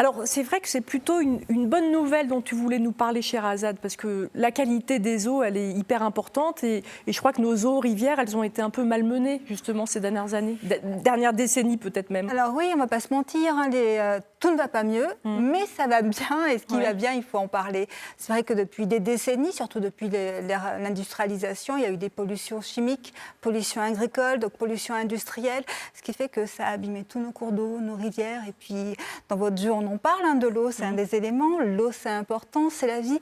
Alors, c'est vrai que c'est plutôt une bonne nouvelle dont tu voulais nous parler, Sherazade, parce que la qualité des eaux, elle est hyper importante et je crois que nos eaux rivières, elles ont été un peu malmenées, justement, ces dernières années, dernières décennies peut-être même. Alors oui, on ne va pas se mentir, hein, tout ne va pas mieux, mais ça va bien et ce qui va bien, il faut en parler. C'est vrai que depuis des décennies, surtout depuis l'industrialisation, il y a eu des pollutions chimiques, pollution agricole, donc pollution industrielle, ce qui fait que ça a abîmé tous nos cours d'eau, nos rivières. Et puis dans votre jeu, on en parle hein, de l'eau, c'est un des éléments. L'eau, c'est important, c'est la vie.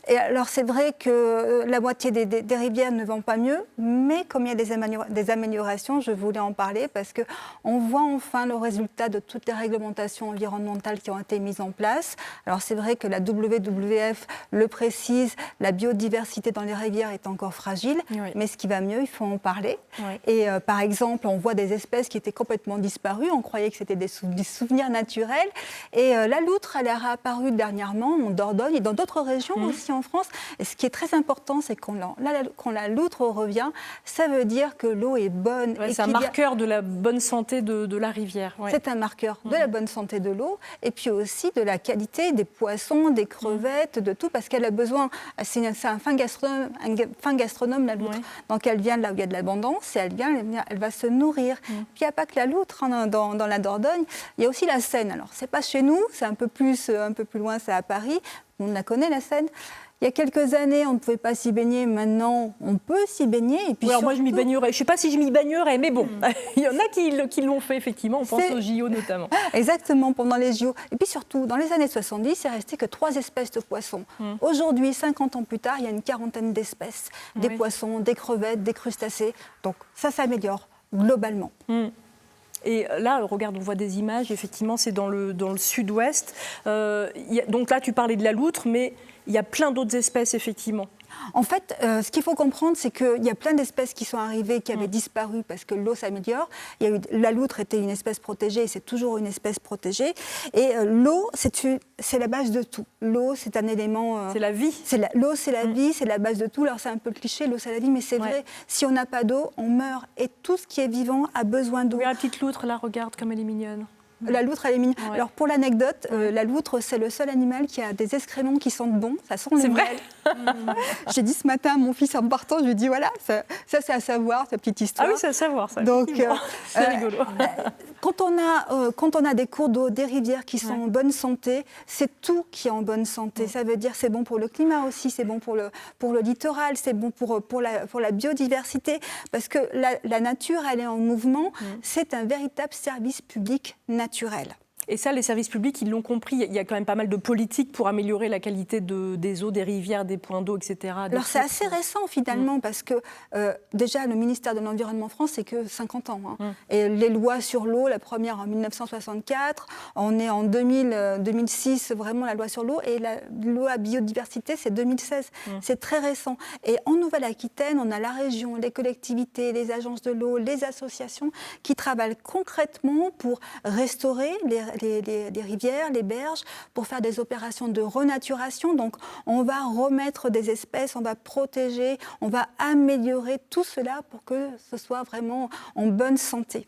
Et alors c'est vrai que la moitié des rivières ne vont pas mieux, mais comme il y a des améliorations, je voulais en parler parce qu'on voit enfin le résultat de toutes les réglementations environnementales qui ont été mises en place. Alors c'est vrai que la WWF le précise, la biodiversité dans les rivières est encore fragile, mais ce qui va mieux, il faut en parler. Et par exemple, on voit des espèces qui étaient complètement disparues, on croyait que c'était des souvenirs naturels. Et la loutre, elle est réapparue dernièrement en Dordogne et dans d'autres régions aussi en France. Et ce qui est très important, c'est quand la loutre revient, ça veut dire que l'eau est bonne. C'est un marqueur de la bonne santé de la rivière. C'est un marqueur de la bonne santé de l'eau et puis aussi de la qualité des poissons, des crevettes, de tout, parce qu'elle a besoin, c'est un fin gastronome, la loutre. Donc elle vient là où il y a de l'abondance et elle va se nourrir. Puis il n'y a pas que la loutre hein, dans la Dordogne, il y a aussi la Seine. Alors c'est pas chez nous, c'est un peu plus loin, c'est à Paris. On la connaît, la Seine. Il y a quelques années, on ne pouvait pas s'y baigner. Maintenant, on peut s'y baigner. Et puis alors moi, je m'y baignerais. Je ne sais pas si je m'y baignerais, mais bon, il y en a qui l'ont fait, effectivement. On pense aux JO notamment. Exactement, pendant les JO. Et puis surtout, dans les années 70, il ne restait que 3 espèces de poissons. Aujourd'hui, 50 ans plus tard, il y a une quarantaine d'espèces. Des poissons, des crevettes, des crustacés. Donc ça s'améliore globalement. Et là, regarde, on voit des images, effectivement, c'est dans le sud-ouest. Donc là, tu parlais de la loutre, mais il y a plein d'autres espèces, effectivement. En fait, ce qu'il faut comprendre, c'est qu'il y a plein d'espèces qui sont arrivées, qui avaient disparu parce que l'eau s'améliore. La loutre était une espèce protégée et c'est toujours une espèce protégée. Et l'eau, c'est la base de tout. L'eau, c'est un élément... c'est la vie. L'eau, c'est la vie, c'est la base de tout. Alors c'est un peu cliché, l'eau, c'est la vie, mais c'est vrai. Si on n'a pas d'eau, on meurt. Et tout ce qui est vivant a besoin d'eau. Regarde la petite loutre, là, regarde comme elle est mignonne. La loutre, elle est mignonne. Alors, pour l'anecdote, la loutre, c'est le seul animal qui a des excréments qui sentent bon. Ça sent le miel. C'est vrai. J'ai dit ce matin à mon fils en partant, je lui ai dit, voilà, ça c'est à savoir, sa petite histoire. Ah oui, c'est à savoir, ça. Donc, c'est rigolo. Quand on a des cours d'eau, des rivières qui sont en bonne santé, c'est tout qui est en bonne santé. Ça veut dire c'est bon pour le climat aussi, c'est bon pour le littoral, c'est bon pour la biodiversité. Parce que la nature, elle est en mouvement. C'est un véritable service public naturel. Et ça, les services publics, ils l'ont compris. Il y a quand même pas mal de politiques pour améliorer la qualité des eaux, des rivières, des points d'eau, etc. Alors c'est assez récent finalement parce que déjà le ministère de l'Environnement France, c'est que 50 ans. Et les lois sur l'eau, la première en 1964, on est en 2006, vraiment la loi sur l'eau, et la loi biodiversité, c'est 2016. C'est très récent. Et en Nouvelle-Aquitaine, on a la région, les collectivités, les agences de l'eau, les associations qui travaillent concrètement pour restaurer les rivières, les berges, pour faire des opérations de renaturation. Donc, on va remettre des espèces, on va protéger, on va améliorer tout cela pour que ce soit vraiment en bonne santé.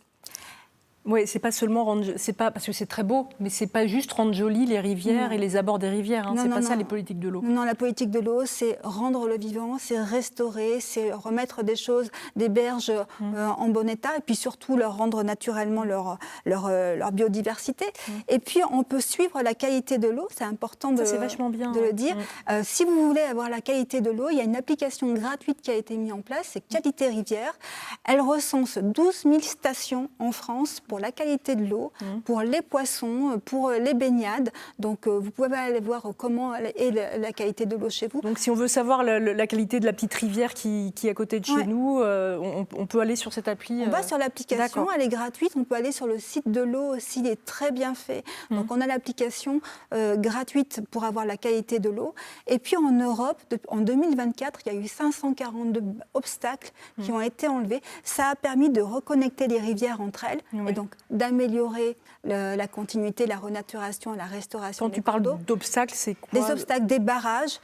Oui, c'est pas seulement c'est pas parce que c'est très beau, mais c'est pas juste rendre jolies les rivières et les abords des rivières. Hein. C'est pas ça les politiques de l'eau. Non, la politique de l'eau, c'est rendre le vivant, c'est restaurer, c'est remettre des choses, des berges en bon état, et puis surtout leur rendre naturellement leur biodiversité. Et puis on peut suivre la qualité de l'eau, c'est important c'est vachement bien, de le dire. Si vous voulez avoir la qualité de l'eau, il y a une application gratuite qui a été mise en place, c'est Qualité Rivière. Elle recense 12 000 stations en France pour la qualité de l'eau, pour les poissons, pour les baignades. Donc vous pouvez aller voir comment est la qualité de l'eau chez vous. Donc si on veut savoir la qualité de la petite rivière qui est à côté de chez nous, on peut aller sur cette appli. On va sur l'application, elle est gratuite. On peut aller sur le site de l'eau aussi, il est très bien fait. Donc on a l'application gratuite pour avoir la qualité de l'eau. Et puis en Europe, en 2024, il y a eu 542 obstacles qui ont été enlevés. Ça a permis de reconnecter les rivières entre elles. Et donc d'améliorer la continuité, la renaturation, la restauration Quand des tu cours parles d'eau. d'obstacles, c'est quoi? Des obstacles, des barrages,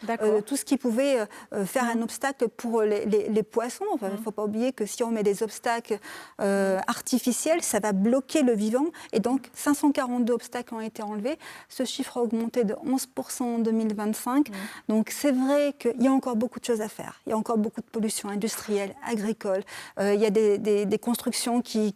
tout ce qui pouvait faire un obstacle pour les poissons. Il ne faut pas oublier que si on met des obstacles artificiels, ça va bloquer le vivant. Et donc, 542 obstacles ont été enlevés. Ce chiffre a augmenté de 11% en 2025. Donc, c'est vrai qu'il y a encore beaucoup de choses à faire. Il y a encore beaucoup de pollution industrielle, agricole. Il y a des constructions qui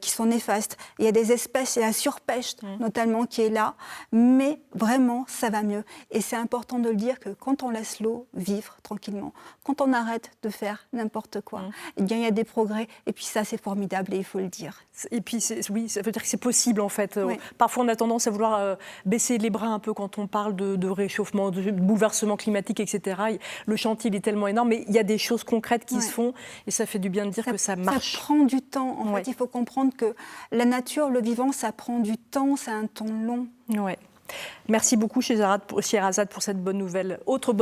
sont néfastes. Il y a des espèces, il y a la surpêche notamment qui est là. Mais vraiment, ça va mieux. Et c'est important de le dire que quand on laisse l'eau vivre tranquillement, quand on arrête de faire n'importe quoi, eh bien, il y a des progrès. Et puis ça, c'est formidable et il faut le dire. Et puis, oui, ça veut dire que c'est possible en fait. Oui. Parfois, on a tendance à vouloir baisser les bras un peu quand on parle de réchauffement, de bouleversement climatique, etc. Le chantier, il est tellement énorme, mais il y a des choses concrètes qui se font et ça fait du bien de dire que ça marche. Ça prend du temps. En fait, il faut comprendre que la nature, le vivant, ça prend du temps, c'est un temps long. Ouais. Merci beaucoup, Sherazade, pour cette bonne nouvelle. Autre bonne